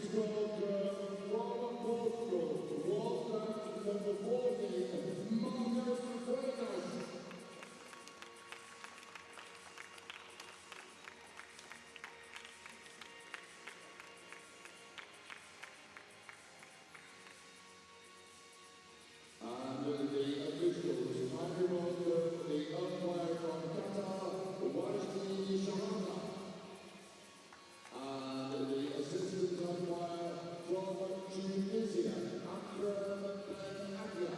And the officials, I welcome the umpire from Qatar, Wajdi Shahana. And the assistant umpire from Tunisia, Akram Ben Akia.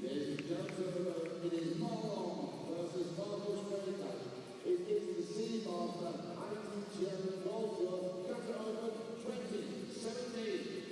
Ladies and gentlemen, it is Marlon versus Marcos Freitas. It is the Seamaster ITTF World Tour Qatar Open 2017.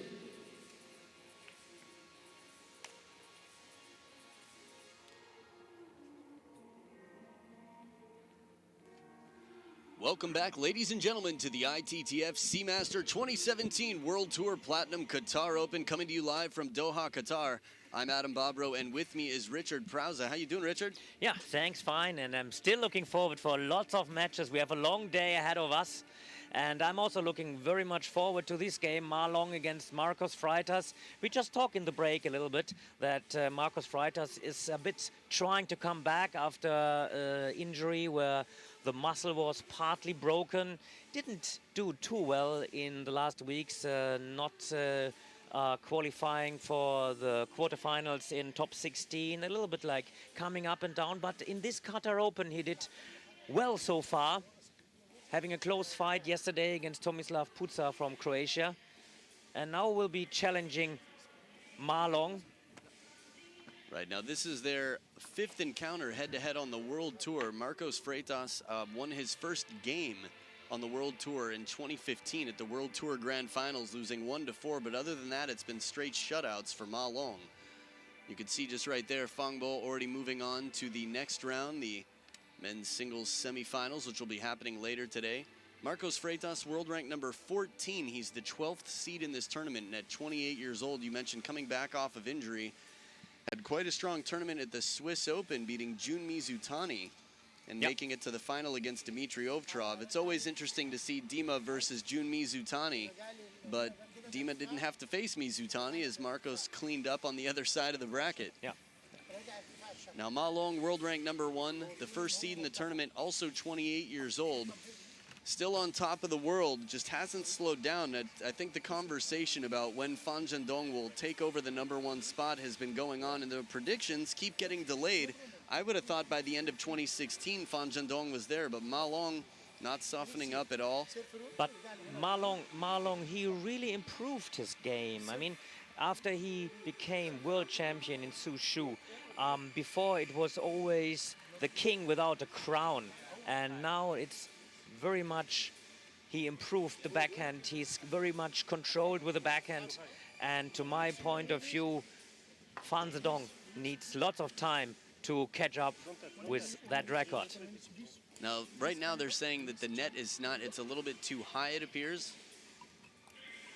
Welcome back, ladies and gentlemen, to the ITTF Seamaster 2017 World Tour Platinum Qatar Open, coming to you live from Doha, Qatar. I'm Adam Bobrow, and with me is Richard Prauza. How you doing, Richard? Yeah, thanks, fine, and I'm still looking forward for lots of matches. We have a long day ahead of us, and I'm also looking very much forward to this game, Marlon against Marcos Freitas. We just talked in the break a little bit that Marcos Freitas is a bit trying to come back after injury where the muscle was partly broken. Didn't do too well in the last weeks, not qualifying for the quarterfinals in top 16, a little bit like coming up and down. But in this Qatar Open, he did well so far, having a close fight yesterday against Tomislav Puca from Croatia. And now will be challenging Marlon. Right, now this is their fifth encounter head-to-head on the World Tour. Marcos Freitas won his first game on the World Tour in 2015 at the World Tour Grand Finals, losing 1-4, but other than that, it's been straight shutouts for Ma Long. You can see just right there, Fang Bo already moving on to the next round, the men's singles semifinals, which will be happening later today. Marcos Freitas, world rank number 14. He's the 12th seed in this tournament, and at 28 years old, you mentioned coming back off of injury, had quite a strong tournament at the Swiss Open, beating Jun Mizutani and making it to the final against Dmitry Ovtcharov. It's always interesting to see Dima versus Jun Mizutani, but Dima didn't have to face Mizutani as Marcos cleaned up on the other side of the bracket. Yeah. Now Ma Long, world rank number 1, the first seed in the tournament, also 28 years old. Still on top of the world, just hasn't slowed down. I think the conversation about when Fan Zhendong will take over the number 1 spot has been going on, and the predictions keep getting delayed. I would have thought by the end of 2016 Fan Zhendong was there, but Ma Long not softening up at all. But Marlon, he really improved his game. I mean, after he became world champion in Sushu, before it was always the king without a crown, and now it's very much, he improved the backhand. He's very much controlled with the backhand. And to my point of view, Fan Zhendong needs lots of time to catch up with that record. Now, right now they're saying that the net is not, it's a little bit too high, it appears.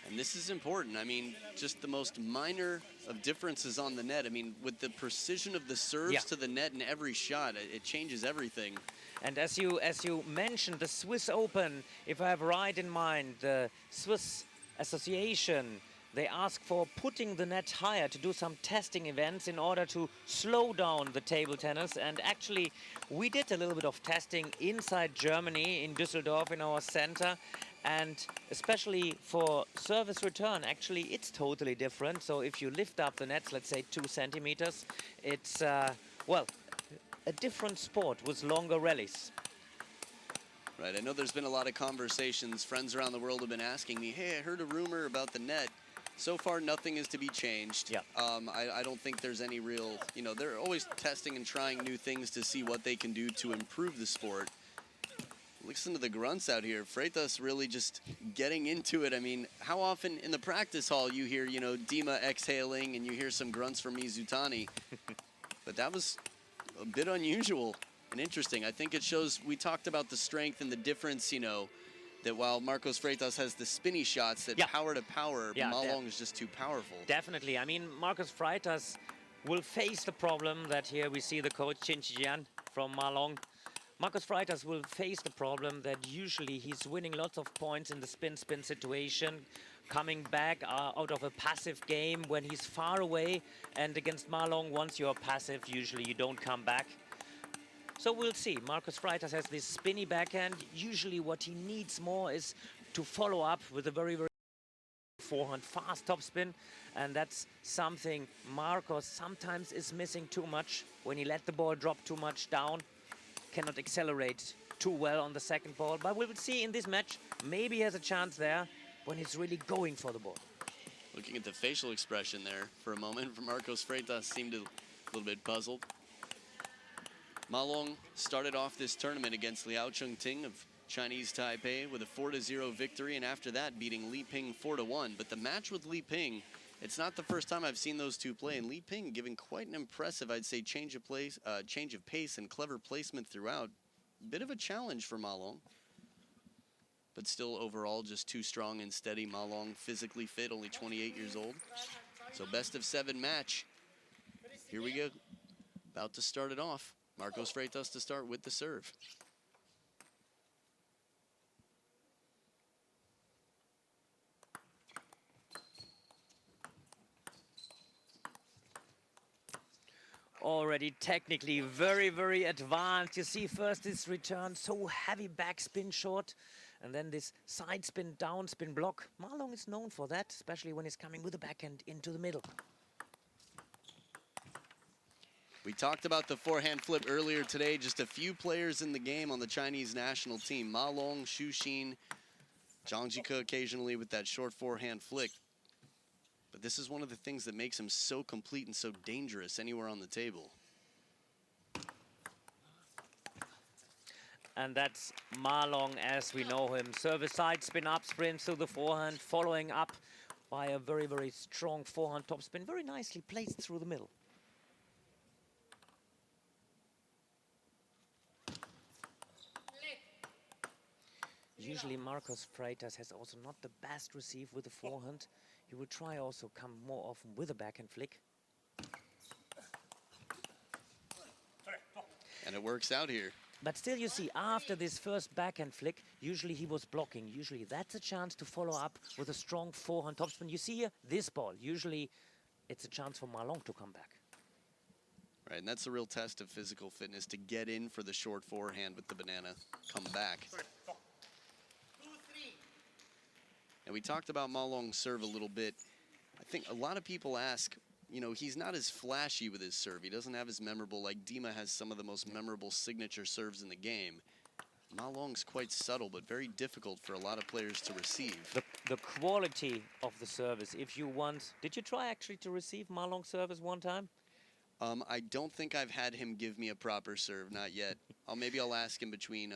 And this is important. I mean, just the most minor of differences on the net. I mean, with the precision of the serves to the net in every shot, it changes everything. And as you mentioned, the Swiss Open, if I have right in mind, the Swiss Association, they ask for putting the net higher to do some testing events in order to slow down the table tennis. And actually, we did a little bit of testing inside Germany, in Düsseldorf, in our center. And especially for service return, actually, it's totally different. So if you lift up the nets, let's say 2 centimeters, it's, well, a different sport with longer rallies. Right, I know there's been a lot of conversations. Friends around the world have been asking me, hey, I heard a rumor about the net. So far, nothing is to be changed. Yeah. I don't think there's any real, you know, they're always testing and trying new things to see what they can do to improve the sport. Listen to the grunts out here. Freitas really just getting into it. I mean, how often in the practice hall you hear, you know, Dima exhaling and you hear some grunts from Mizutani. But that was a bit unusual and interesting. I think it shows, we talked about the strength and the difference, you know, that while Marcos Freitas has the spinny shots, that power to power, Ma Long is just too powerful. Definitely. I mean, Marcos Freitas will face the problem that here we see the coach Chin Chijian from Ma Long Marcus Freitas will face the problem that usually he's winning lots of points in the spin-spin situation, coming back out of a passive game when he's far away, and against Ma Long, once you're passive, usually you don't come back. So we'll see. Marcus Freitas has this spinny backhand. Usually what he needs more is to follow up with a very, very forehand fast topspin, and that's something Marcos sometimes is missing too much when he let the ball drop too much down. Cannot accelerate too well on the second ball, but we will see in this match. Maybe he has a chance there when he's really going for the ball. Looking at the facial expression there for a moment from Marcos Freitas, seemed a little bit puzzled. Ma Long started off this tournament against Liao Chengting of Chinese Taipei with a 4-0 victory, and after that beating Li Ping 4-1. But the match with Li Ping, it's not the first time I've seen those two play, and Li Ping giving quite an impressive, I'd say, change of pace and clever placement throughout. Bit of a challenge for Ma Long, but still overall just too strong and steady. Ma Long physically fit, only 28 years old. So best of 7 match. Here we go. About to start it off. Marcos Freitas to start with the serve. Already technically very, very advanced. You see first this return, so heavy backspin short, and then this side spin, down spin block. Ma Long is known for that, especially when he's coming with the backhand into the middle. We talked about the forehand flip earlier today. Just a few players in the game on the Chinese national team. Ma Long, Xu Xin, Zhang Jike occasionally with that short forehand flick. But this is one of the things that makes him so complete and so dangerous anywhere on the table. And that's Ma Long as we know him. Service side spin up, sprint through the forehand, following up by a very, very strong forehand topspin. Very nicely placed through the middle. Usually Marcos Freitas has also not the best receive with the forehand. He will try also come more often with a backhand flick. And it works out here. But still you see, after this first backhand flick, usually he was blocking. Usually that's a chance to follow up with a strong forehand topspin. You see here, this ball, usually it's a chance for Ma Long to come back. Right, and that's a real test of physical fitness, to get in for the short forehand with the banana, come back. And we talked about Ma Long's serve a little bit. I think a lot of people ask, you know, he's not as flashy with his serve. He doesn't have as memorable, like Dima has some of the most memorable signature serves in the game. Ma Long's quite subtle, but very difficult for a lot of players to receive. The quality of the service, if you want... Did you try actually to receive Ma Long's service one time? I don't think I've had him give me a proper serve, not yet. Maybe I'll ask him between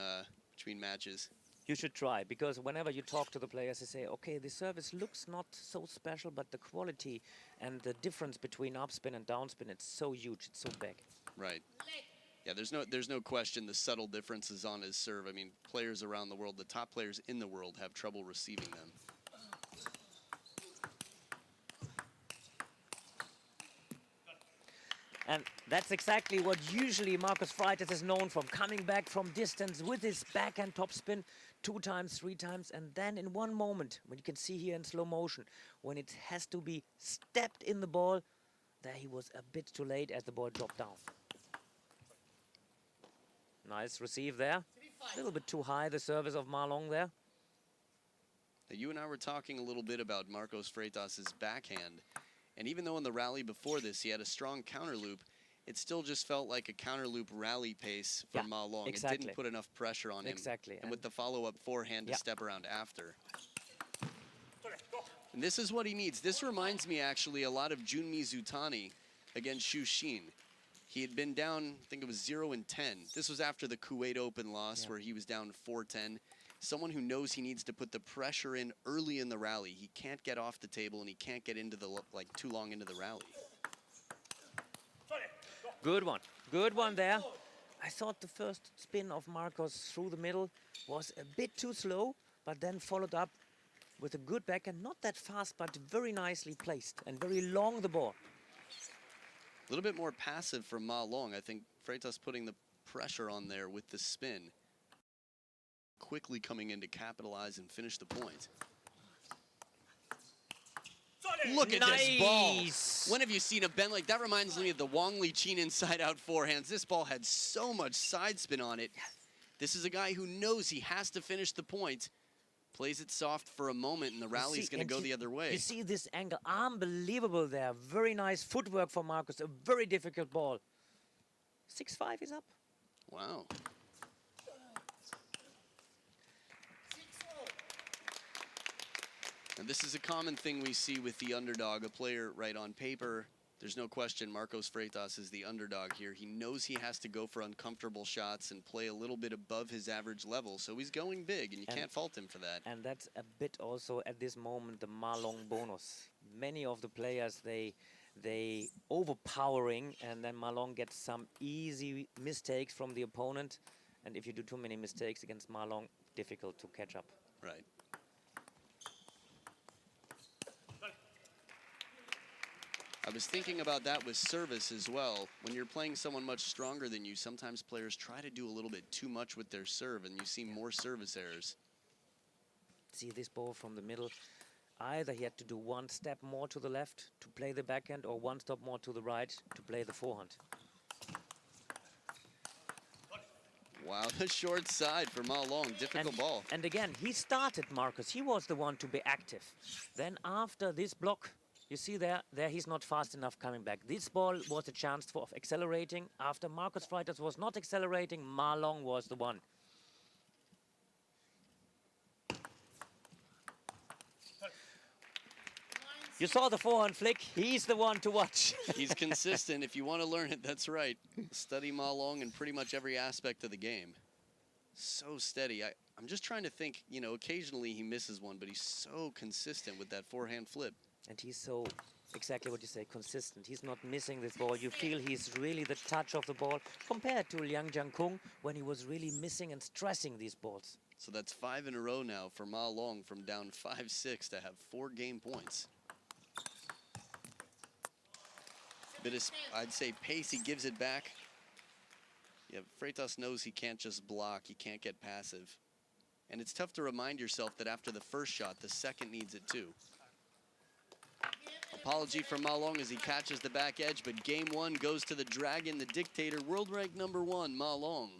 matches. You should try, because whenever you talk to the players, they say, okay, the service looks not so special, but the quality and the difference between upspin and downspin, it's so huge, it's so big. Right. Yeah, there's no question the subtle differences on his serve. I mean, players around the world, the top players in the world, have trouble receiving them. And that's exactly what usually Marcus Freitas is known for, coming back from distance with his backhand topspin 2 times, 3 times, and then in one moment, when you can see here in slow motion, when it has to be stepped in the ball, there he was a bit too late as the ball dropped down. Nice receive there. A little bit too high, the service of Ma Long there. Now, you and I were talking a little bit about Marcos Freitas' backhand. And even though in the rally before this he had a strong counter loop, it still just felt like a counter loop rally pace for Ma Long. Exactly. It didn't put enough pressure on him. Exactly. And with the follow-up forehand to step around after. And this is what he needs. This reminds me actually a lot of Junmi Zutani against Xu Xin. He had been down, I think it was 0-10. This was after the Kuwait Open loss where he was down 4-10. Someone who knows he needs to put the pressure in early in the rally. He can't get off the table and he can't get into the too long into the rally. Good one there. I thought the first spin of Marcos through the middle was a bit too slow, but then followed up with a good backhand, not that fast, but very nicely placed and very long the ball. A little bit more passive from Ma Long. I think Freitas putting the pressure on there with the spin. Quickly coming in to capitalize and finish the point. Look at this ball. When have you seen a bend like that? Reminds me of the Wang Li-Chin inside-out forehands. This ball had so much side spin on it. This is a guy who knows he has to finish the point. Plays it soft for a moment, and the rally is going to go the other way. You see this angle, unbelievable there. Very nice footwork for Marcus, a very difficult ball. 6-5 is up. Wow. And this is a common thing we see with the underdog, a player right on paper. There's no question Marcos Freitas is the underdog here. He knows he has to go for uncomfortable shots and play a little bit above his average level, so he's going big, and you can't fault him for that. And that's a bit also at this moment the Ma Long bonus. Many of the players, they overpowering, and then Ma Long gets some easy mistakes from the opponent. And if you do too many mistakes against Ma Long, difficult to catch up. Right. I was thinking about that with service as well. When you're playing someone much stronger than you, sometimes players try to do a little bit too much with their serve, and you see more service errors. See this ball from the middle. Either he had to do one step more to the left to play the backhand, or one step more to the right to play the forehand. Wow, the short side for Ma Long. Difficult ball. And again, he started, Marcus. He was the one to be active. Then after this block, you see there he's not fast enough coming back. This ball was a chance of accelerating. After Marcus Freitas was not accelerating, Ma Long was the one. You saw the forehand flick. He's the one to watch. He's consistent. If you want to learn it, that's right. Study Ma Long in pretty much every aspect of the game. So steady. I'm just trying to think, you know, occasionally he misses one, but he's so consistent with that forehand flip. And he's so, exactly what you say, consistent. He's not missing this ball. You feel he's really the touch of the ball compared to Liang Jiankung when he was really missing and stressing these balls. So that's 5 in a row now for Ma Long from down 5-6 to have 4 game points. Bit of, I'd say, pace. He gives it back. Yeah, Freitas knows he can't just block. He can't get passive. And it's tough to remind yourself that after the first shot, the second needs it too. Apology for Ma Long as he catches the back edge, but game 1 goes to the Dragon, the dictator, world rank #1, Ma Long.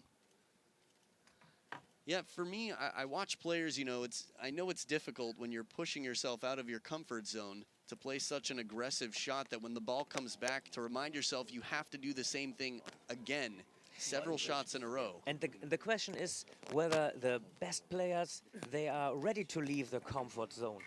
Yeah, for me, I watch players, you know, I know it's difficult when you're pushing yourself out of your comfort zone to play such an aggressive shot that when the ball comes back, to remind yourself you have to do the same thing again, several shots in a row. And the question is whether the best players, they are ready to leave the comfort zone.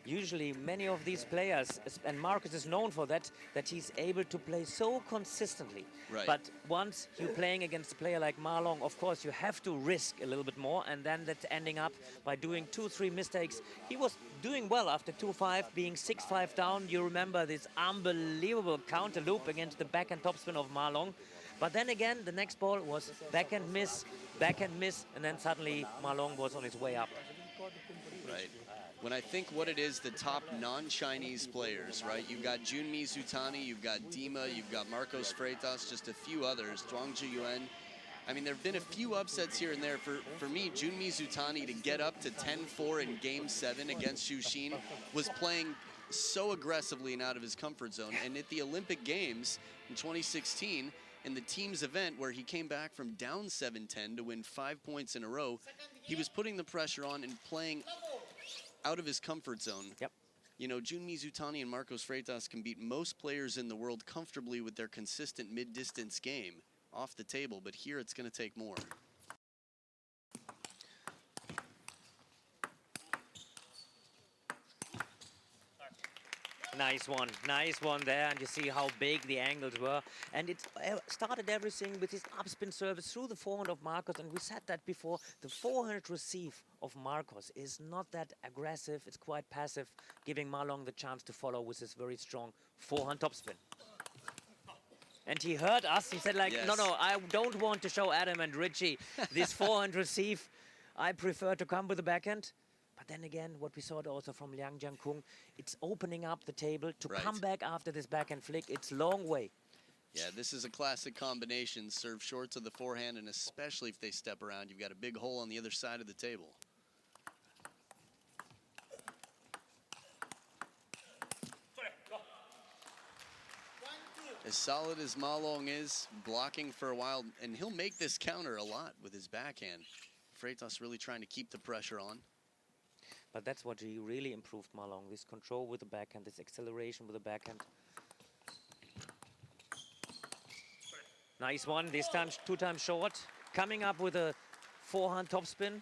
Usually many of these players, and Marcus is known for that he's able to play so consistently. Right. But once you're playing against a player like Ma Long, of course you have to risk a little bit more, and then that's ending up by doing 2-3 mistakes. He was doing well after 2-5, being 6-5 down. You remember this unbelievable counter loop against the backhand topspin of Ma Long. But then again, the next ball was backhand miss, and then suddenly Ma Long was on his way up. Right. When I think what it is, the top non-Chinese players, right? You've got Junmi Zutani, you've got Dima, you've got Marcos Freitas, just a few others, Zhuang Zhiyuan. I mean, there have been a few upsets here and there. For me, Junmi Zutani to get up to 10-4 in Game 7 against Xu Xin was playing so aggressively and out of his comfort zone. And at the Olympic Games in 2016, in the team's event where he came back from down 7-10 to win 5 points in a row, he was putting the pressure on and playing out of his comfort zone. Yep. You know, Junmi Zutani and Marcos Freitas can beat most players in the world comfortably with their consistent mid-distance game off the table, but here it's going to take more. Nice one there, and you see how big the angles were. And it started everything with his upspin service through the forehand of Marcos, and we said that before. The forehand receive of Marcos is not that aggressive, it's quite passive, giving Ma Long the chance to follow with his very strong forehand topspin. And he heard us, he said like, yes. No, I don't want to show Adam and Richie this forehand receive. I prefer to come with the backhand. But then again, what we saw also from Liang Jiankung, it's opening up the table to come back after this backhand flick. It's long way. Yeah, this is a classic combination. Serve short to the forehand, and especially if they step around, you've got a big hole on the other side of the table. As solid as Ma Long is, blocking for a while, and he'll make this counter a lot with his backhand. Freitas really trying to keep the pressure on. But that's what he really improved, Ma Long. This control with the backhand, this acceleration with the backhand. Nice one, this time 2 times short. Coming up with a forehand topspin.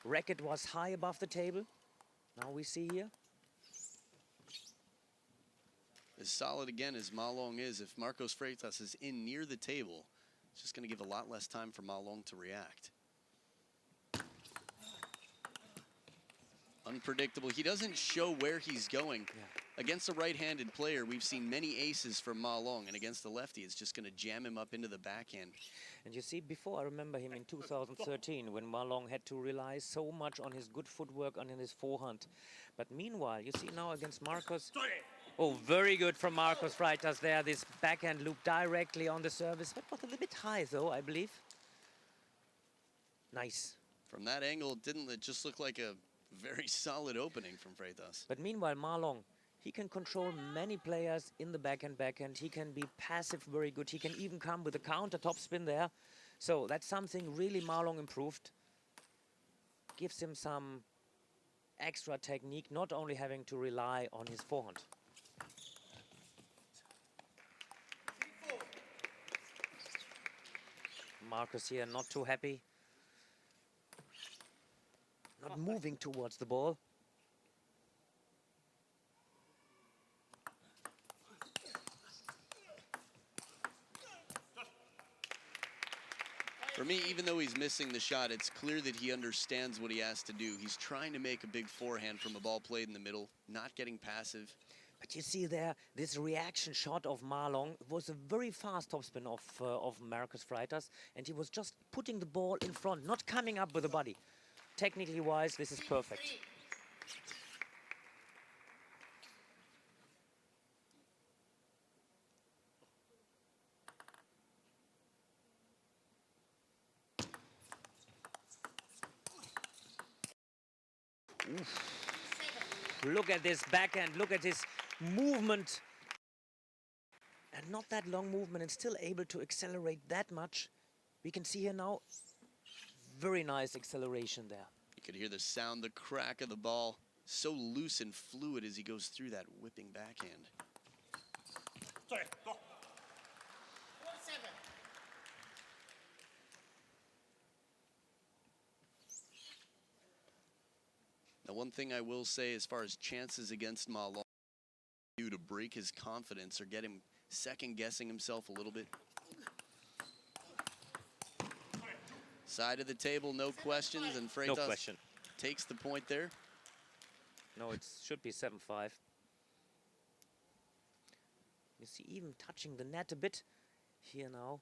Racket was high above the table. Now we see here. As solid again as Ma Long is, if Marcos Freitas is in near the table, it's just going to give a lot less time for Ma Long to react. Unpredictable. He doesn't show where he's going. Yeah. Against a right-handed player, we've seen many aces from Ma Long, and against the lefty, it's just going to jam him up into the backhand. And you see, before I remember him in 2013, when Ma Long had to rely so much on his good footwork and on his forehand. But meanwhile, you see now against Marcos. Oh, very good from Marcos Freitas there. This backhand loop directly on the service. That was a little bit high, though, I believe. Nice. From that angle, it just looked like a very solid opening from Freitas. But meanwhile, Ma Long, he can control many players in the backhand. He can be passive very good. He can even come with a counter topspin there. So that's something really Ma Long improved. Gives him some extra technique, not only having to rely on his forehand. Marcus here not too happy. Not moving towards the ball. For me, even though he's missing the shot, it's clear that he understands what he has to do. He's trying to make a big forehand from a ball played in the middle, not getting passive. But you see there, this reaction shot of Ma Long was a very fast topspin of Marcus Freitas, and he was just putting the ball in front, not coming up with the body. Technically wise, this is perfect. Oof. Look at this backhand, look at this movement. And not that long movement, and still able to accelerate that much. We can see here now, very nice acceleration there. You could hear the sound, the crack of the ball. So loose and fluid as he goes through that whipping backhand. Sorry, go. Now, one thing I will say as far as chances against Ma Long to break his confidence or get him second-guessing himself a little bit. Side of the table, no questions, and Freitas No question. takes the point there. No, it should be 7-5. You see, even touching the net a bit here now.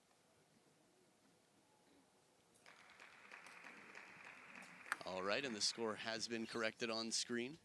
All right, and the score has been corrected on screen.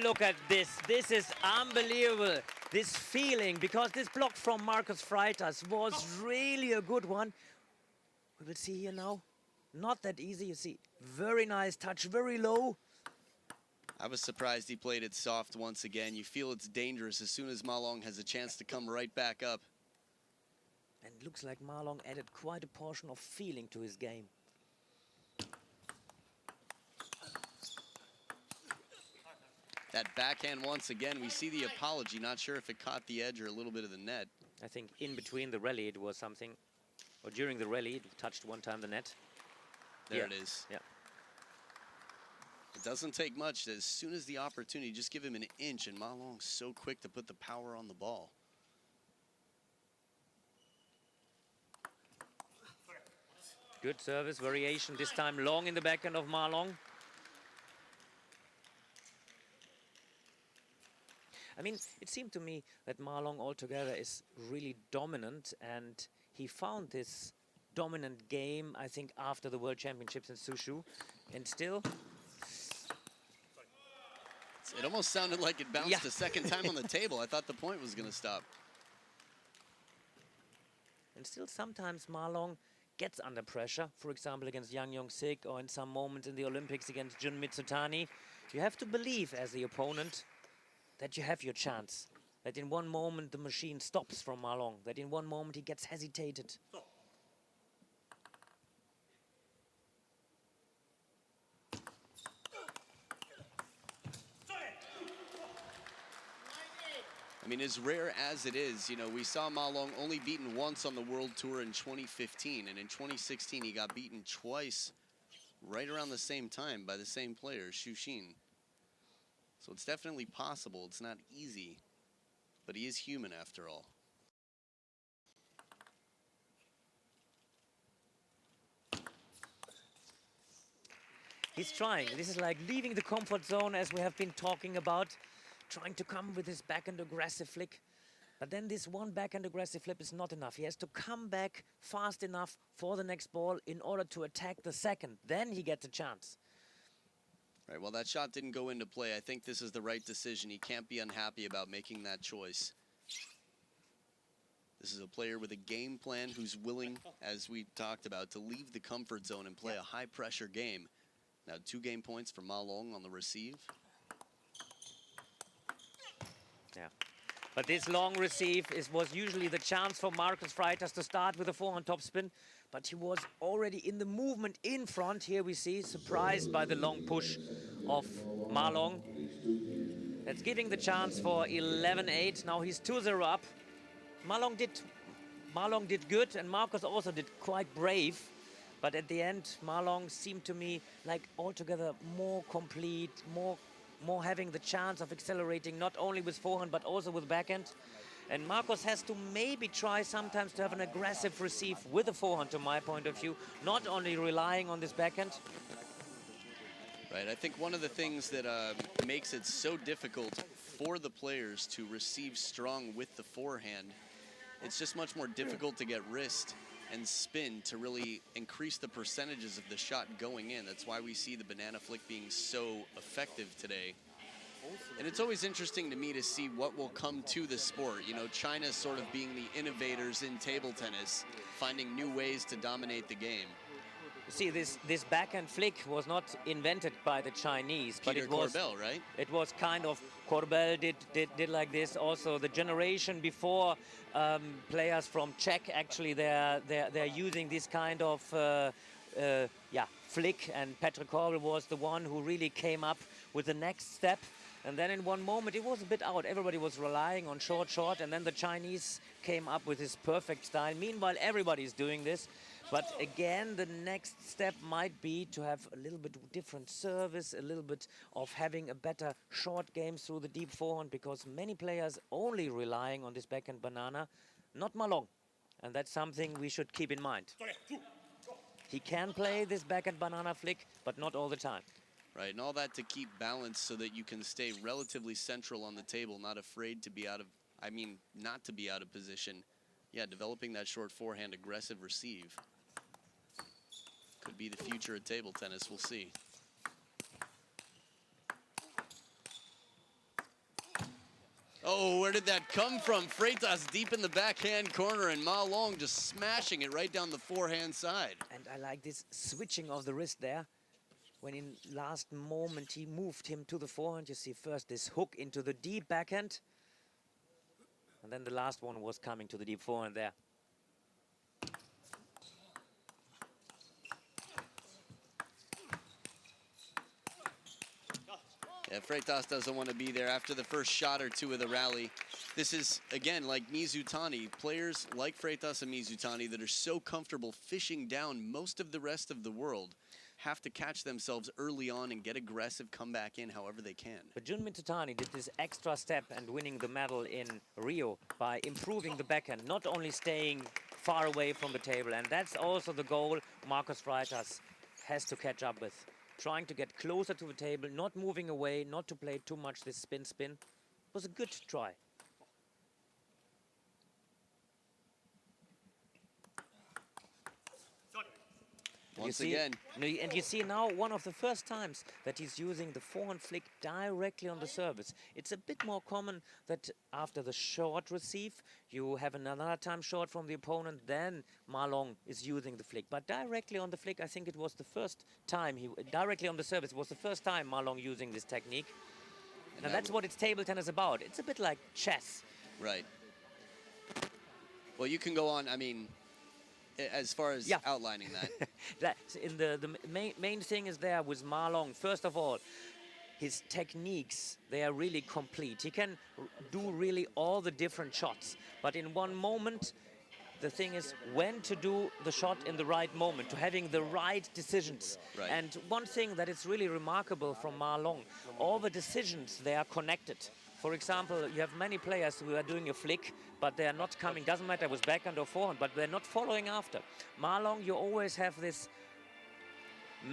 Look at this. This is unbelievable. This feeling, because this block from Marcus Freitas was really a good one. We will see here now. Not that easy, you see. Very nice touch, very low. I was surprised he played it soft once again. You feel it's dangerous as soon as Ma Long has a chance to come right back up. And it looks like Ma Long added quite a portion of feeling to his game. That backhand once again, we see the apology. Not sure if it caught the edge or a little bit of the net. I think in between the rally it was something, or during the rally it touched one time the net. There it is. Yeah. It doesn't take much. As soon as the opportunity, just give him an inch, and Ma Long's so quick to put the power on the ball. Good service variation, this time long in the backhand of Ma Long. I mean, it seemed to me that Ma Long altogether is really dominant, and he found this dominant game, I think, after the World Championships in Suzhou, and still... It almost sounded like it bounced a second time on the table. I thought the point was going to stop. And still sometimes Ma Long gets under pressure, for example, against Yang Yong-sik or in some moments in the Olympics against Jun Mitsutani. You have to believe as the opponent that you have your chance, that in one moment the machine stops from Ma Long, that in one moment he gets hesitated. I mean, as rare as it is, you know, we saw Ma Long only beaten once on the World Tour in 2015, and in 2016 he got beaten twice right around the same time by the same player, Xu Xin. So it's definitely possible. It's not easy, but he is human after all. He's trying. This is like leaving the comfort zone, as we have been talking about, trying to come with his backhand aggressive flick. But then this one backhand aggressive flip is not enough. He has to come back fast enough for the next ball in order to attack the second. Then he gets a chance. Right, well, that shot didn't go into play. I think this is the right decision. He can't be unhappy about making that choice. This is a player with a game plan who's willing, as we talked about, to leave the comfort zone and play a high-pressure game. Now, 2 game points for Ma Long on the receive. Yeah. But this long receive was usually the chance for Marcus Freitas to start with a forehand topspin. But he was already in the movement in front. Here we see, surprised by the long push of Ma Long. That's giving the chance for 11-8. Now he's 2-0 up. Ma Long did good, and Marcus also did quite brave. But at the end, Ma Long seemed to me like altogether more complete, more having the chance of accelerating, not only with forehand, but also with backhand. And Marcus has to maybe try sometimes to have an aggressive receive with the forehand, to my point of view, not only relying on this backhand. Right, I think one of the things that makes it so difficult for the players to receive strong with the forehand, it's just much more difficult to get wrist and spin to really increase the percentages of the shot going in. That's why we see the banana flick being so effective today. And it's always interesting to me to see what will come to the sport. You know, China's sort of being the innovators in table tennis, finding new ways to dominate the game. You see, this backhand flick was not invented by the Chinese, but it was Corbel, right? It was kind of Corbel did like this. Also, the generation before, players from Czech, actually they're using this kind of flick, and Patrick Corbel was the one who really came up with the next step. And then in one moment it was a bit out. Everybody was relying on short, and then the Chinese came up with this perfect style. Meanwhile, everybody's doing this. But again, the next step might be to have a little bit different service, a little bit of having a better short game through the deep forehand, because many players only relying on this backhand banana, not Ma Long. And that's something we should keep in mind. He can play this backhand banana flick, but not all the time. Right, and all that to keep balance so that you can stay relatively central on the table, not afraid to be not to be out of position. Yeah, developing that short forehand aggressive receive could be the future of table tennis. We'll see. Oh, where did that come from? Freitas deep in the backhand corner, and Ma Long just smashing it right down the forehand side. And I like this switching of the wrist there. When in last moment he moved him to the forehand, you see first this hook into the deep backhand. And then the last one was coming to the deep forehand there. Yeah, Freitas doesn't want to be there after the first shot or two of the rally. This is, again, like Mizutani. Players like Freitas and Mizutani that are so comfortable fishing down most of the rest of the world have to catch themselves early on and get aggressive, come back in however they can. But Jun Mitsutani did this extra step and winning the medal in Rio by improving the backhand, not only staying far away from the table. And that's also the goal Marcus Freitas has to catch up with. Trying to get closer to the table, not moving away, not to play too much this spin-spin. was a good try. Once again. And you see now one of the first times that he's using the forehand flick directly on the service. It's a bit more common that after the short receive, you have another time short from the opponent, then Ma Long is using the flick. But directly on the flick, I think it was the first time, directly on the service, was the first time Ma Long using this technique. And that's what it's table tennis about. It's a bit like chess. Right. Well, you can go on, I mean, as far as outlining that. That's in the main thing is there with Ma Long. First of all, his techniques, they are really complete. He can do really all the different shots. But in one moment, the thing is when to do the shot in the right moment, to having the right decisions. Right. And one thing that is really remarkable from Ma Long, all the decisions, they are connected. For example, you have many players who are doing a flick, but they are not coming, doesn't matter with backhand or forehand, but they're not following after. Ma Long, you always have this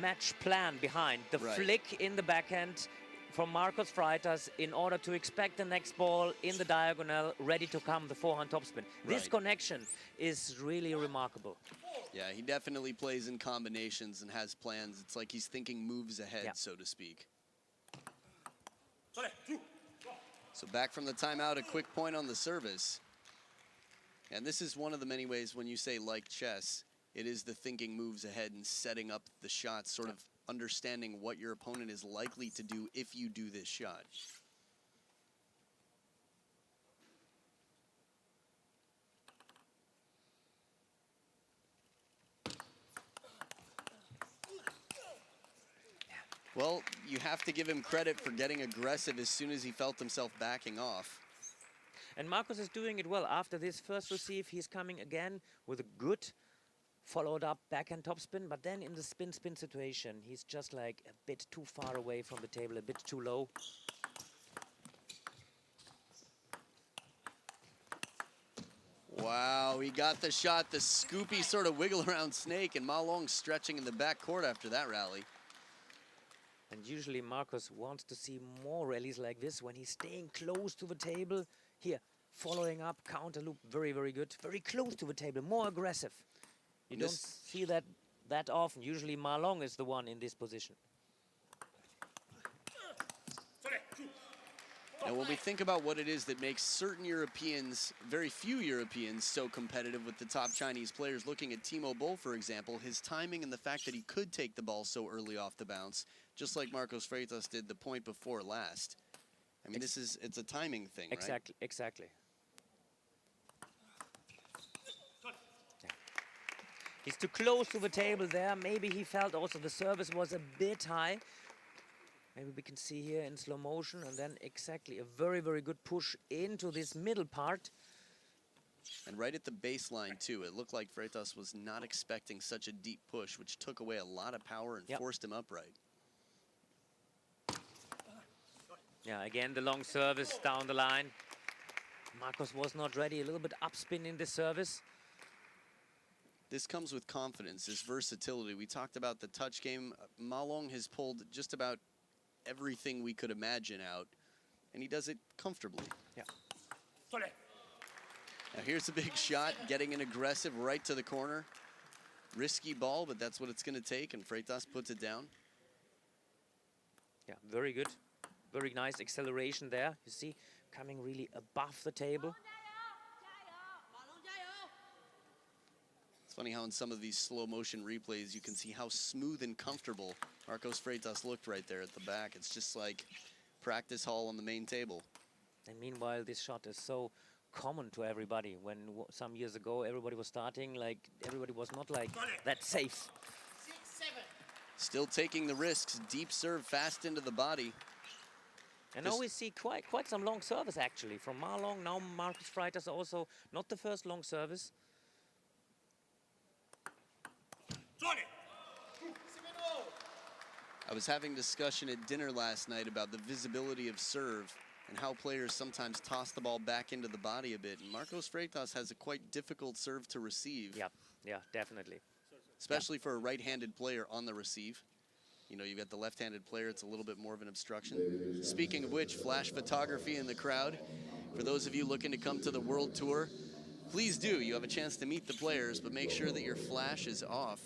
match plan behind. The flick in the backhand from Marcos Freitas in order to expect the next ball in the diagonal, ready to come the forehand topspin. This connection is really remarkable. Yeah, he definitely plays in combinations and has plans. It's like he's thinking moves ahead, so to speak. So back from the timeout, a quick point on the service. And this is one of the many ways when you say like chess, it is the thinking moves ahead and setting up the shots, sort of understanding what your opponent is likely to do if you do this shot. Well, you have to give him credit for getting aggressive as soon as he felt himself backing off. And Marcos is doing it well. After this first receive, he's coming again with a good followed up backhand topspin, but then in the spin-spin situation, he's just like a bit too far away from the table, a bit too low. Wow, he got the shot, the scoopy sort of wiggle around snake, and Ma Long stretching in the back court after that rally. And usually Marcos wants to see more rallies like this when he's staying close to the table. Here, following up, counter loop, very, very good. Very close to the table, more aggressive. You don't see that often. Usually Ma Long is the one in this position. And when we think about what it is that makes certain Europeans, very few Europeans, so competitive with the top Chinese players, looking at Timo Boll, for example, his timing and the fact that he could take the ball so early off the bounce, just like Marcos Freitas did the point before last. I mean, it's a timing thing, right? Exactly. He's too close to the table there. Maybe he felt also the service was a bit high. Maybe we can see here in slow motion, and then exactly a very, very good push into this middle part. And right at the baseline, too. It looked like Freitas was not expecting such a deep push, which took away a lot of power and forced him upright. Yeah, again, the long service down the line. Marcos was not ready, a little bit upspin in the service. This comes with confidence, this versatility. We talked about the touch game. Ma Long has pulled just about everything we could imagine out, and he does it comfortably. Yeah. Now here's a big shot, getting an aggressive right to the corner. Risky ball, but that's what it's going to take, and Freitas puts it down. Yeah, very good. Very nice acceleration there. You see, coming really above the table. It's funny how in some of these slow motion replays you can see how smooth and comfortable Marcos Freitas looked right there at the back. It's just like practice hall on the main table. And meanwhile, this shot is so common to everybody. When some years ago everybody was starting, like everybody was not like that safe. Still taking the risks, deep serve fast into the body. And now we see quite some long service actually from Ma Long. Now Marcos Freitas also not the first long service. I was having discussion at dinner last night about the visibility of serve and how players sometimes toss the ball back into the body a bit. And Marcos Freitas has a quite difficult serve to receive. Yeah, definitely. Especially for a right-handed player on the receive. You know, you've got the left-handed player, it's a little bit more of an obstruction. Speaking of which, flash photography in the crowd. For those of you looking to come to the World Tour, please do. You have a chance to meet the players, but make sure that your flash is off.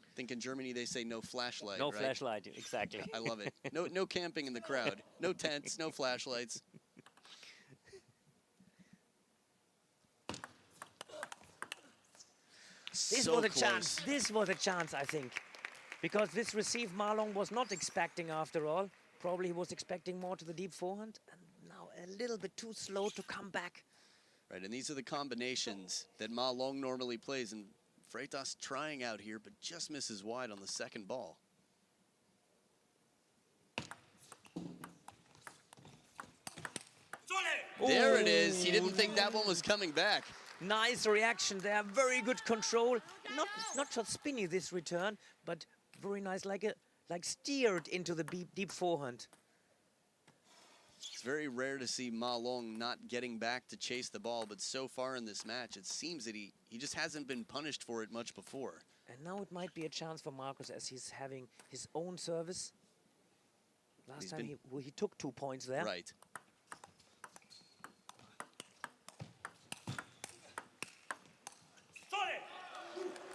I think in Germany they say no flashlight, No right? flashlight, exactly. I love it. No camping in the crowd. No tents, no flashlights. This was a chance. This was a chance, I think. Because this receive Marlon was not expecting after all. Probably he was expecting more to the deep forehand. And now a little bit too slow to come back. Right, and these are the combinations that Ma Long normally plays. And Freitas trying out here, but just misses wide on the second ball. There it is. He didn't think that one was coming back. Nice reaction there. Very good control. Not so spinny this return, but very nice, like steered into the deep forehand. It's very rare to see Ma Long not getting back to chase the ball, but so far in this match, it seems that he just hasn't been punished for it much before. And now it might be a chance for Marcus as he's having his own service. Last time he took 2 points there. Right.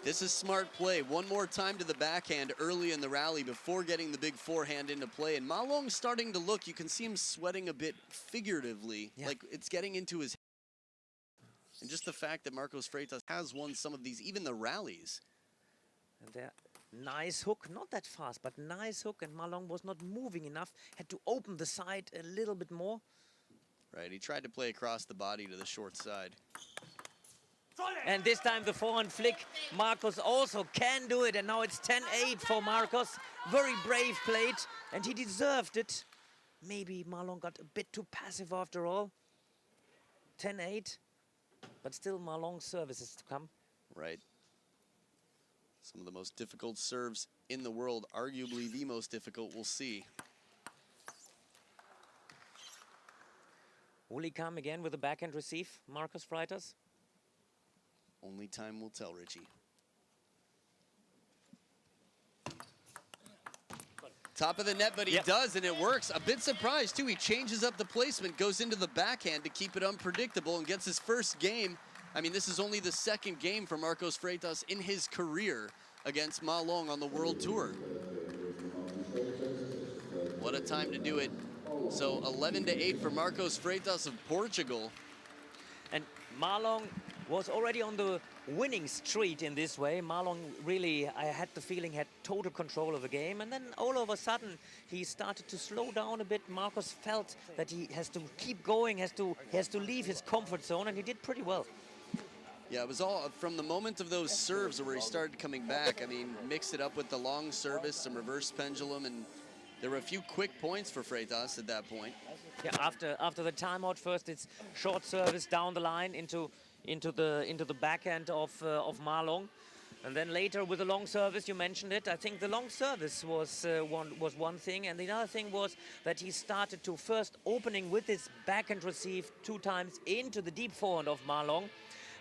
This is smart play. One more time to the backhand early in the rally before getting the big forehand into play. And Ma Long's starting to look, you can see him sweating a bit figuratively, like it's getting into his head. And just the fact that Marcos Freitas has won some of these, even the rallies. And there, nice hook, not that fast, but nice hook. And Ma Long was not moving enough, had to open the side a little bit more. Right, he tried to play across the body to the short side. And this time the forehand flick, Marcos also can do it. And now it's 10-8 for Marcos. Very brave played, and he deserved it. Maybe Ma Long got a bit too passive after all. 10-8, but still Ma Long's services to come. Right. Some of the most difficult serves in the world, arguably the most difficult, we'll see. Will he come again with a backhand receive, Marcos Freitas? Only time will tell, Richie. Top of the net, but he does, and it works. A bit surprised, too. He changes up the placement, goes into the backhand to keep it unpredictable, and gets his first game. I mean, this is only the second game for Marcos Freitas in his career against Ma Long on the World Tour. What a time to do it. So 11-8 for Marcos Freitas of Portugal. And Ma Long was already on the winning streak in this way. Ma Long really, I had the feeling, had total control of the game. And then all of a sudden, he started to slow down a bit. Marcos felt that he has to keep going, he has to leave his comfort zone, and he did pretty well. Yeah, it was all from the moment of those serves where he started coming back. I mean, mixed it up with the long service, some reverse pendulum, and there were a few quick points for Freitas at that point. Yeah, after the timeout, first it's short service down the line into the backhand of Ma Long, and then later with the long service, you mentioned it. I think the long service was one thing, and the other thing was that he started to first opening with his backhand receive 2 times into the deep forehand of Ma Long.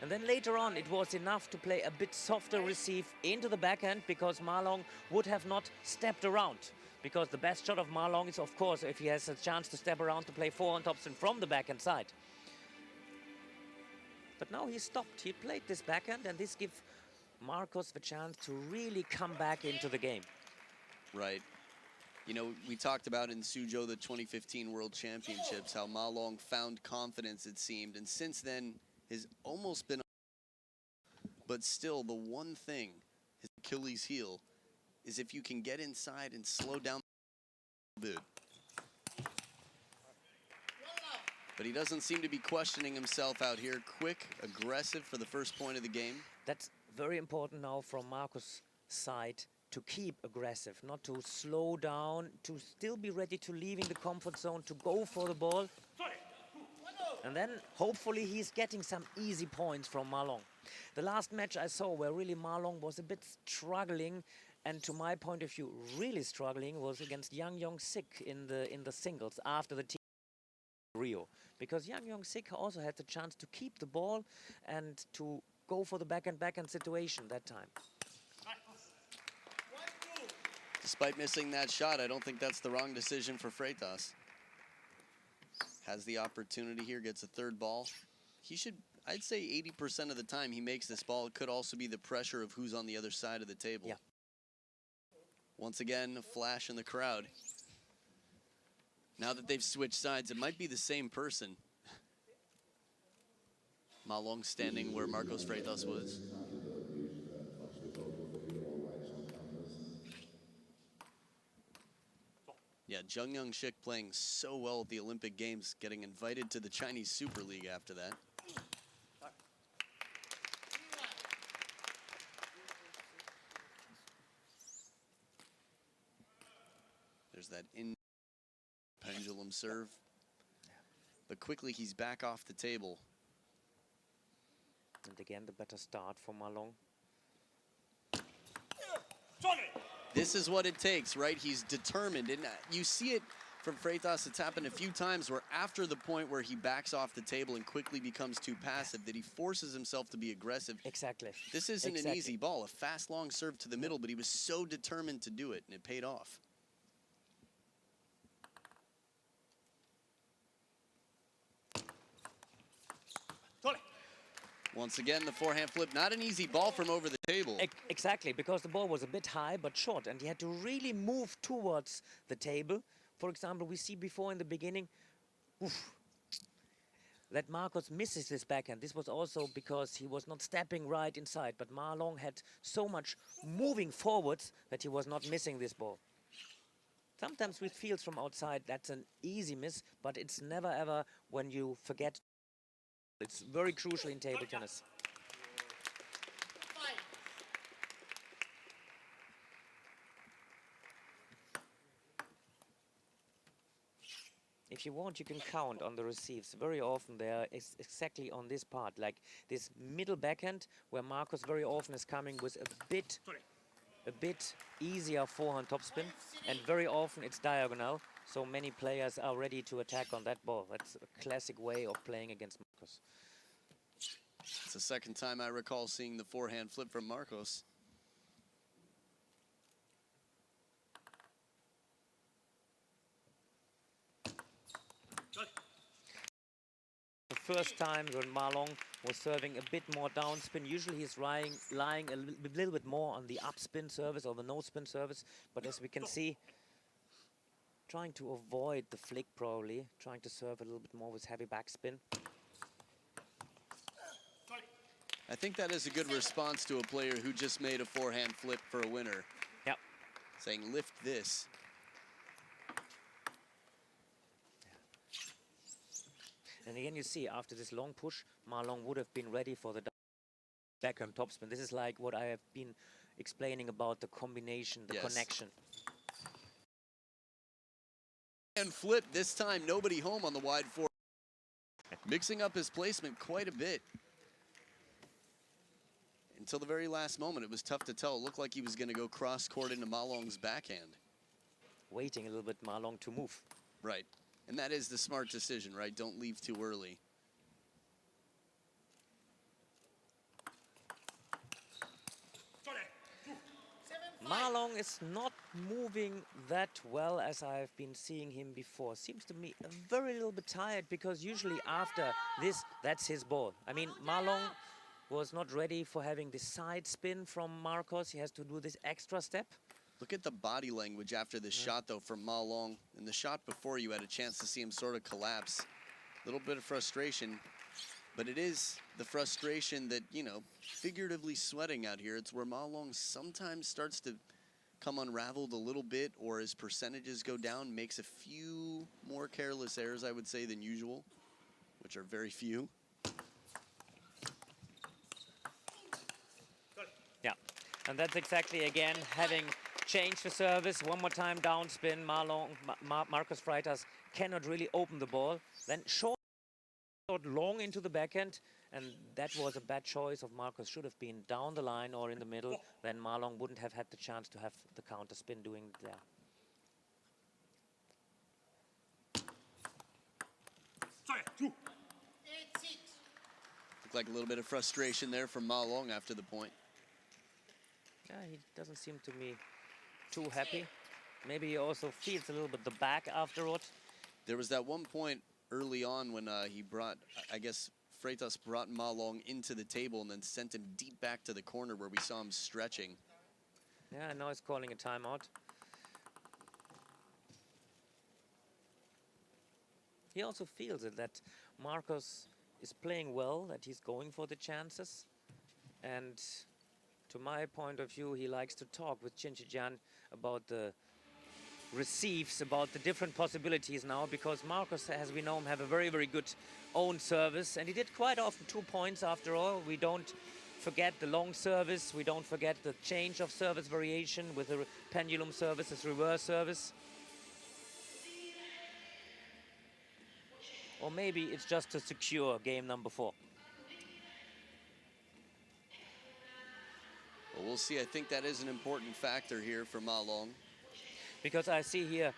And then later on, it was enough to play a bit softer receive into the backhand because Ma Long would have not stepped around. Because the best shot of Ma Long is, of course, if he has a chance to step around to play forehand topspin from the backhand side. But now he stopped. He played this backhand, and this gives Marcos the chance to really come back into the game. Right. You know, we talked about in Suzhou, the 2015 World Championships, how Ma Long found confidence, it seemed. And since then, has almost been, but still the one thing, his Achilles heel, is if you can get inside and slow down a bit. But he doesn't seem to be questioning himself out here. Quick, aggressive for the first point of the game. That's very important now from Marcos' side to keep aggressive, not to slow down, to still be ready to leaving the comfort zone, to go for the ball. And then hopefully he's getting some easy points from Ma Long. The last match I saw where really Ma Long was a bit struggling, and to my point of view, really struggling, was against Yang Yong-sik in the singles after the team Rio. Because Yang Yong-sik also had the chance to keep the ball and to go for the backhand situation that time. Despite missing that shot, I don't think that's the wrong decision for Freitas. Has the opportunity here, gets a third ball. He should, I'd say 80% of the time he makes this ball. It could also be the pressure of who's on the other side of the table. Yeah. Once again, a flash in the crowd. Now that they've switched sides, it might be the same person. Ma Long standing where Marcos Freitas was. Yeah, Jung Young Shik playing so well at the Olympic Games, getting invited to the Chinese Super League after that. There's that in pendulum serve. But quickly he's back off the table. And again, the better start for Ma Long. This is what it takes, right? He's determined. And you see it from Freitas. It's happened a few times where after the point where he backs off the table and quickly becomes too passive, that he forces himself to be aggressive. Exactly. This isn't an easy ball, a fast, long serve to the middle, but he was so determined to do it, and it paid off. Once again, the forehand flip, not an easy ball from over the table. Exactly, because the ball was a bit high but short, and he had to really move towards the table. For example, we see before in the beginning that Marcos misses this backhand. This was also because he was not stepping right inside, but Ma Long had so much moving forwards that he was not missing this ball. Sometimes with fields from outside, that's an easy miss, but it's never ever when you forget. It's very crucial in table tennis. If you want, you can count on the receives. Very often they are exactly on this part, like this middle backhand, where Marcos very often is coming with a bit easier forehand topspin, and very often it's diagonal, so many players are ready to attack on that ball. That's a classic way of playing against Marcos. It's the second time I recall seeing the forehand flip from Marcos. The first time when Ma Long was serving a bit more downspin, usually he's lying a little bit more on the upspin service or the no-spin service, but as we can see, trying to avoid the flick probably, trying to serve a little bit more with heavy backspin. I think that is a good response to a player who just made a forehand flip for a winner. Yep. Saying, lift this. And again, you see, after this long push, Ma Long would have been ready for the backhand topspin. This is like what I have been explaining about the combination, the connection. And flip, this time nobody home on the wide forehand. Mixing up his placement quite a bit. Until the very last moment, it was tough to tell. It looked like he was going to go cross-court into Ma Long's backhand. Waiting a little bit Ma Long to move. Right. And that is the smart decision, right? Don't leave too early. Ma Long is not moving that well as I've been seeing him before. Seems to me a very little bit tired, because usually after this, that's his ball. I mean, Ma Long was not ready for having the side spin from Marcos. He has to do this extra step. Look at the body language after this shot, though, from Ma Long. In the shot before, you had a chance to see him sort of collapse. A little bit of frustration, but it is the frustration that, you know, figuratively sweating out here. It's where Ma Long sometimes starts to come unraveled a little bit, or his percentages go down, makes a few more careless errors, I would say, than usual, which are very few. Yeah, and that's exactly, again, having changed the service. One more time downspin. Marcos Freitas cannot really open the ball. Then short long into the backhand, and that was a bad choice of Marcos. Should have been down the line or in the middle. Then Ma Long wouldn't have had the chance to have the counter spin doing it there. Looked like a little bit of frustration there from Ma Long after the point. Yeah, he doesn't seem to me too happy. Maybe he also feels a little bit the back afterward. There was that one point early on when he brought, I guess, Freitas brought Ma Long into the table and then sent him deep back to the corner where we saw him stretching. Yeah, now he's calling a timeout. He also feels it, that Marcos is playing well, that he's going for the chances. And to my point of view, he likes to talk with Chinchijan about the receives, about the different possibilities now, because Marcos, as we know him, have a very, very good own service. And he did quite often 2 points after all. We don't forget the long service. We don't forget the change of service variation with the pendulum service, his reverse service. Or maybe it's just to secure game number 4. Well, we'll see. I think that is an important factor here for Ma Long. Because I see here,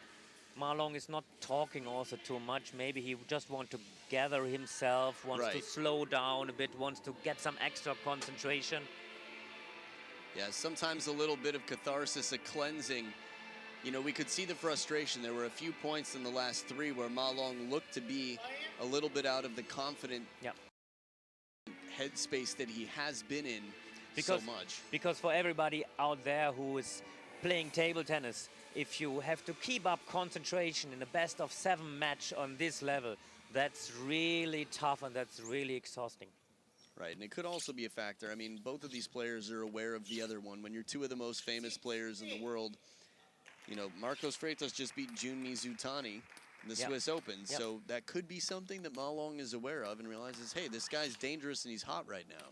Ma Long is not talking also too much. Maybe he just wants to gather himself, wants to slow down a bit, wants to get some extra concentration. Yeah, sometimes a little bit of catharsis, a cleansing. You know, we could see the frustration. There were a few points in the last 3 where Ma Long looked to be a little bit out of the confident headspace that he has been in so much. Because for everybody out there who is playing table tennis, if you have to keep up concentration in a best of 7 match on this level, that's really tough and that's really exhausting. Right, and it could also be a factor. I mean, both of these players are aware of the other one. When you're 2 of the most famous players in the world, you know, Marcos Freitas just beat Jun Mizutani in the Swiss Open. So that could be something that Ma Long is aware of and realizes, hey, this guy's dangerous and he's hot right now.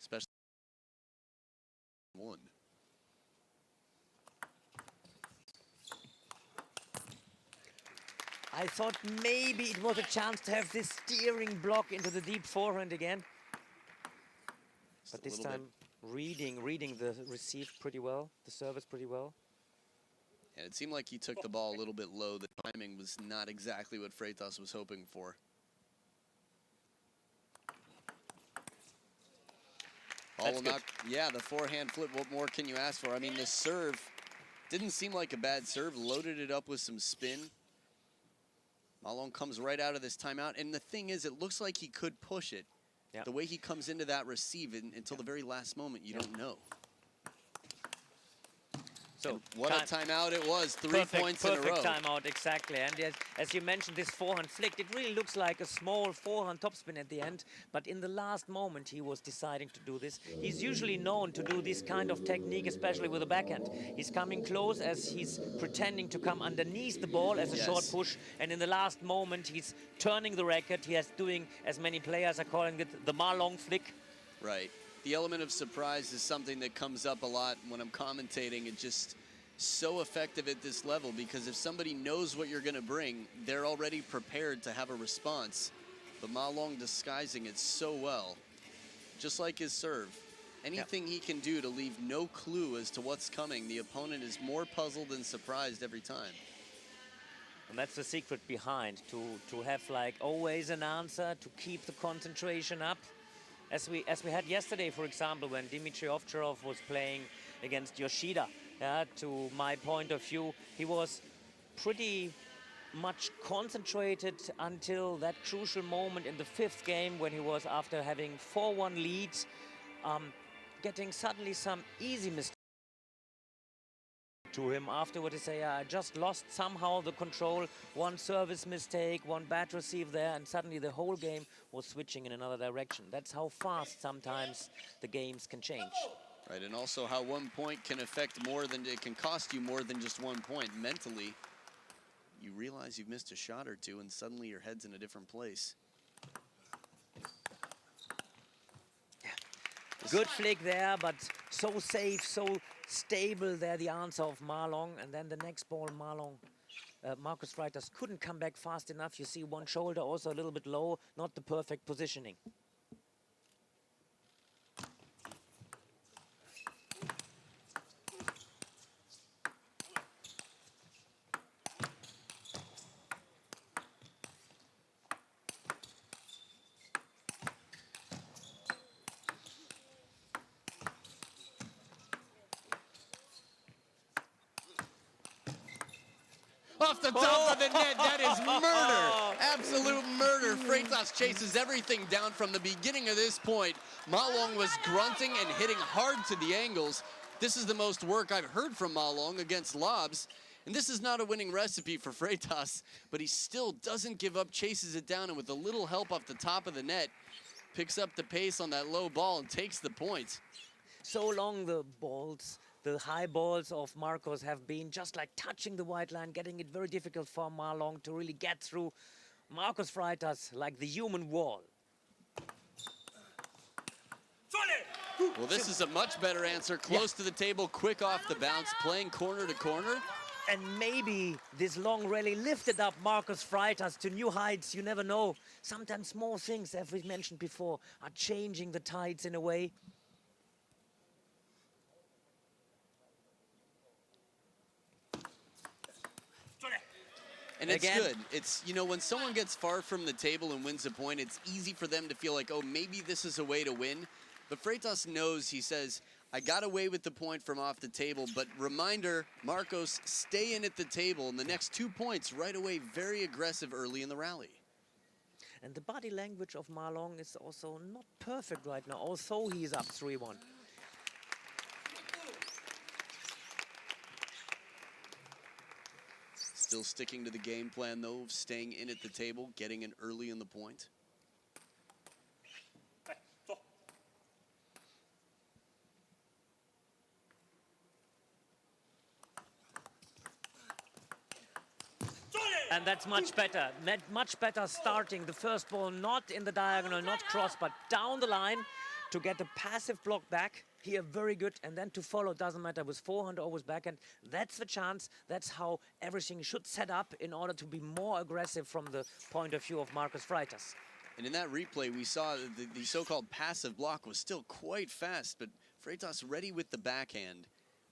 Especially one. I thought maybe it was a chance to have this steering block into the deep forehand again. But this time, reading the receive pretty well, the service pretty well. And it seemed like he took the ball a little bit low. The timing was not exactly what Freitas was hoping for. That's good. Yeah, the forehand flip, what more can you ask for? I mean, the serve didn't seem like a bad serve, loaded it up with some spin. Ma Long comes right out of this timeout, and the thing is, it looks like he could push it. The way he comes into that receive until the very last moment, you don't know. So and what a timeout it was, 3 points in a row. Perfect timeout, exactly. And as you mentioned, this forehand flicked, it really looks like a small forehand topspin at the end. But in the last moment, he was deciding to do this. He's usually known to do this kind of technique, especially with the backhand. He's coming close as he's pretending to come underneath the ball as a short push. And in the last moment, he's turning the racket. He is doing, as many players are calling it, the Ma Long flick. Right. The element of surprise is something that comes up a lot when I'm commentating. It's just so effective at this level because if somebody knows what you're going to bring, they're already prepared to have a response. But Ma Long disguising it so well, just like his serve. Anything he can do to leave no clue as to what's coming, the opponent is more puzzled than surprised every time. And that's the secret behind, to have like always an answer, to keep the concentration up. As we had yesterday, for example, when Dmitry Ovcharov was playing against Yoshida, to my point of view, he was pretty much concentrated until that crucial moment in the 5th game when he was, after having 4-1 leads, getting suddenly some easy mistakes to him. Afterward, he say, I just lost somehow the control, one service mistake, one bad receive there, and suddenly the whole game was switching in another direction. That's how fast sometimes the games can change. Right, and also how 1 point can affect more than, it can cost you more than just 1 point. Mentally, you realize you've missed a shot or two and suddenly your head's in a different place. Good flick there, but so safe, so stable there, the answer of Ma Long. And then the next ball, Marcos Freitas couldn't come back fast enough. You see one shoulder also a little bit low, not the perfect positioning. off the top of the net. That is murder. Absolute murder. Freitas chases everything down from the beginning of this point. Ma Long was grunting and hitting hard to the angles. This is the most work I've heard from Ma Long against lobs. And this is not a winning recipe for Freitas, but he still doesn't give up, chases it down, and with a little help off the top of the net, picks up the pace on that low ball and takes the point. So long the balls, the high balls of Marcos have been just like touching the white line, getting it very difficult for Ma Long to really get through Marcos Freitas like the human wall. Well, this is a much better answer. Close to the table, quick off the bounce, playing corner to corner. And maybe this long rally lifted up Marcos Freitas to new heights. You never know. Sometimes small things, as we mentioned before, are changing the tides in a way. And it's Again. good. It's, you know, when someone gets far from the table and wins a point, it's easy for them to feel like, oh, maybe this is a way to win. But Freitas knows, he says, I got away with the point from off the table, but reminder, Marcos, stay in at the table. And the next 2 points right away, very aggressive early in the rally. And the body language of Ma Long is also not perfect right now, although he is up 3-1. Still sticking to the game plan, though, of staying in at the table, getting in early in the point. And that's much better. Much better starting the first ball not in the diagonal, not cross, but down the line to get a passive block back. Here, very good. And then to follow, doesn't matter, with forehand or with backhand. That's the chance. That's how everything should set up in order to be more aggressive from the point of view of Marcos Freitas. And in that replay, we saw the so-called passive block was still quite fast, but Freitas ready with the backhand,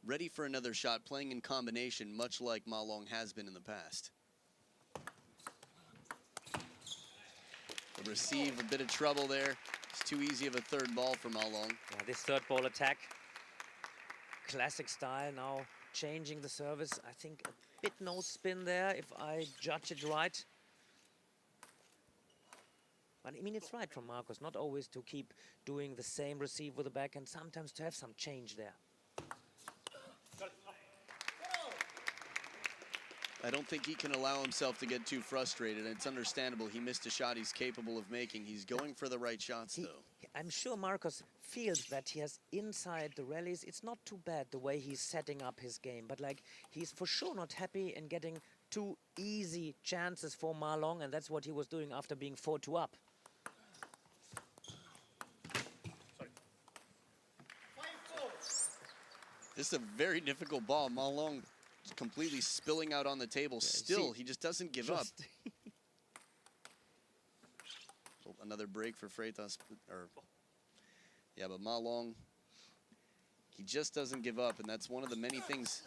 ready for another shot, playing in combination, much like Ma Long has been in the past. The receive, a bit of trouble there. It's too easy of a third ball for Ma Long. Yeah, this third ball attack, classic style, now changing the service. I think a bit no spin there, if I judge it right. But I mean, it's right from Marcos, not always to keep doing the same receive with the backhand, sometimes to have some change there. I don't think he can allow himself to get too frustrated. It's understandable. He missed a shot he's capable of making. He's going for the right shots, though. I'm sure Marcos feels that he has inside the rallies. It's not too bad the way he's setting up his game, but like he's for sure not happy in getting too easy chances for Ma Long, and that's what he was doing after being 4-2 up. This is a very difficult ball. Ma Long completely spilling out on the table. Still, he just doesn't give up. Oh, another break for Freitas. Yeah, but Ma Long, he just doesn't give up, and that's one of the many things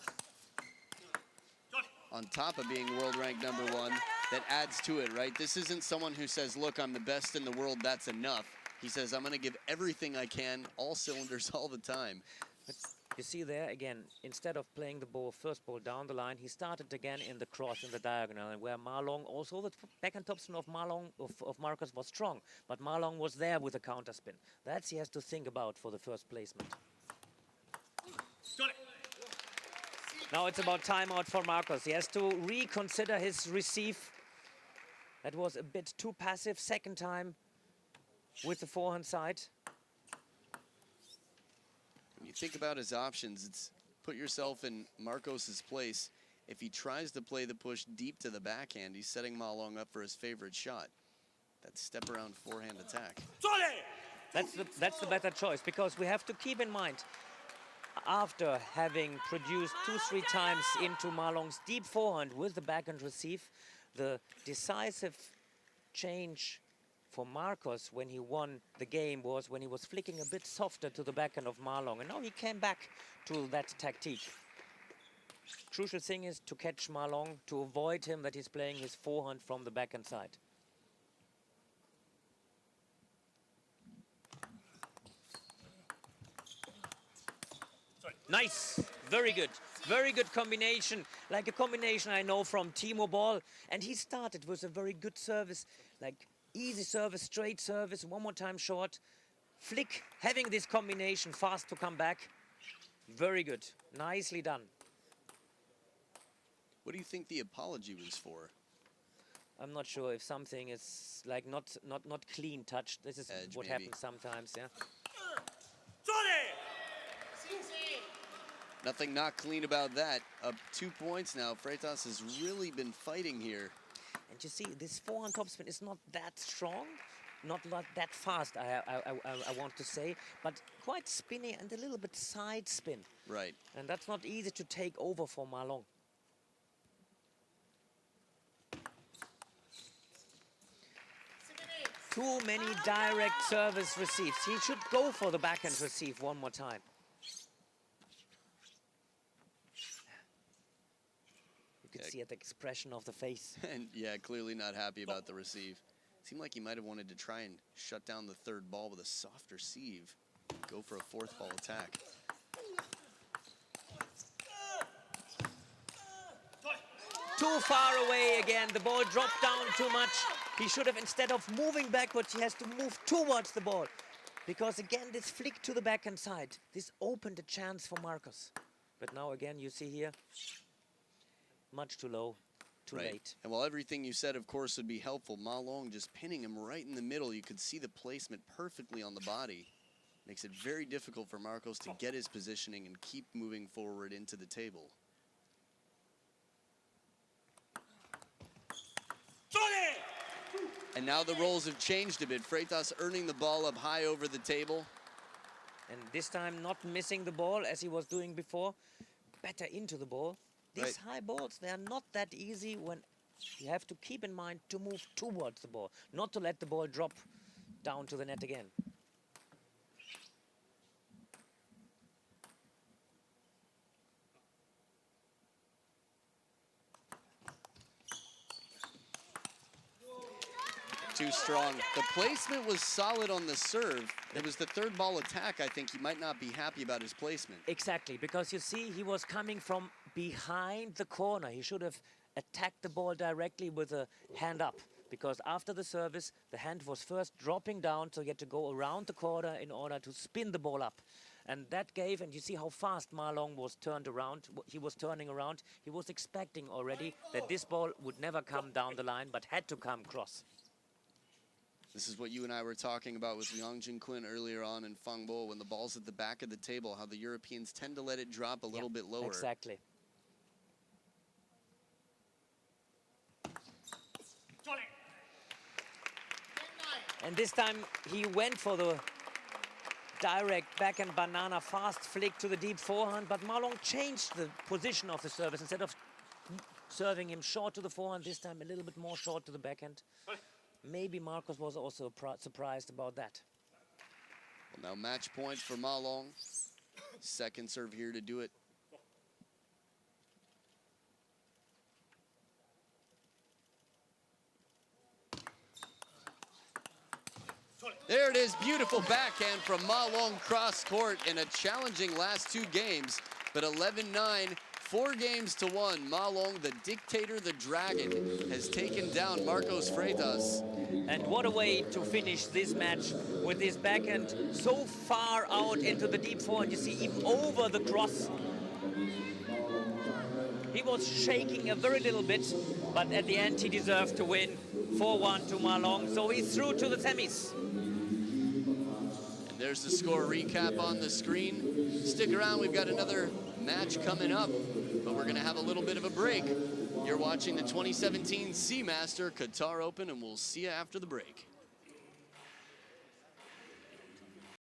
on top of being world ranked #1 that adds to it, right? This isn't someone who says, look, I'm the best in the world, that's enough. He says, I'm going to give everything I can, all cylinders, all the time. But you see there again, instead of playing the ball, first ball down the line, he started again in the cross, in the diagonal, and where Ma Long, also the backhand topspin of Ma Long, of Marcos was strong, but Ma Long was there with a counter spin. That's he has to think about for the first placement. Now it's about timeout for Marcos. He has to reconsider his receive. That was a bit too passive, second time with the forehand side. When you think about his options, it's put yourself in Marcos's place. If he tries to play the push deep to the backhand, he's setting Ma Long up for his favorite shot. That step around forehand attack. That's the better choice, because we have to keep in mind, after having produced 2-3 times into Ma Long's deep forehand with the backhand receive, the decisive change for Marcos when he won the game was when he was flicking a bit softer to the backhand of Ma Long, and now he came back to that tactique. Crucial thing is to catch Ma Long, to avoid him that he's playing his forehand from the backhand side. Nice, very good. Very good combination, like a combination I know from Timo Ball. And he started with a very good service, like easy service, straight service, one more time short. Flick, having this combination, fast to come back. Very good, nicely done. What do you think the apology was for? I'm not sure if something is like not clean touched. This is Edge, what maybe. happens sometimes, yeah. Nothing not clean about that. Up 2 points now. Freitas has really been fighting here. And you see, this forehand topspin is not that strong, not that fast, I want to say, but quite spinny and a little bit side spin. Right. And that's not easy to take over for Ma Long. Too many direct service receives. He should go for the backhand receive one more time. You can see at the expression of the face. And yeah, clearly not happy about the receive. Seemed like he might have wanted to try and shut down the third ball with a softer receive. Go for a fourth ball attack. Too far away again. The ball dropped down too much. He should have, instead of moving backwards, he has to move towards the ball. Because again, this flick to the backhand side, this opened a chance for Marcos. But now again, you see here, much too low, too late. And while everything you said, of course, would be helpful, Ma Long just pinning him right in the middle. You could see the placement perfectly on the body. Makes it very difficult for Marcos to get his positioning and keep moving forward into the table. And now the roles have changed a bit. Freitas earning the ball up high over the table. And this time not missing the ball as he was doing before. Better into the ball. These high balls, they are not that easy when you have to keep in mind to move towards the ball, not to let the ball drop down to the net again. Too strong. The placement was solid on the serve. It was the third ball attack. I think he might not be happy about his placement. Exactly, because you see, he was coming from behind the corner. He should have attacked the ball directly with a hand up, because after the service, the hand was first dropping down, so he had to go around the corner in order to spin the ball up. And that gave, and you see how fast Ma Long was turned around. He was turning around. He was expecting already that this ball would never come down the line, but had to come cross. This is what you and I were talking about with Yang Jin Quinn earlier on in Fang Bo, when the ball's at the back of the table, how the Europeans tend to let it drop a little bit lower. Exactly. And this time he went for the direct backhand banana fast flick to the deep forehand, but Ma Long changed the position of the service. Instead of serving him short to the forehand, this time a little bit more short to the backhand. Maybe Marcos was also surprised about that. Well, now match point for Ma Long. Second serve here to do it. There it is, beautiful backhand from Ma Long cross court in a challenging last two games, but 11-9. 4-1. Ma Long, the dictator, the dragon, has taken down Marcos Freitas. And what a way to finish this match with this backhand so far out into the deep forehand. You see, even over the cross. He was shaking a very little bit, but at the end he deserved to win. 4-1 to Ma Long, so he's through to the semis. And there's the score recap on the screen. Stick around, we've got another match coming up, but we're going to have a little bit of a break. You're watching the 2017 Seamaster Qatar Open, and we'll see you after the break.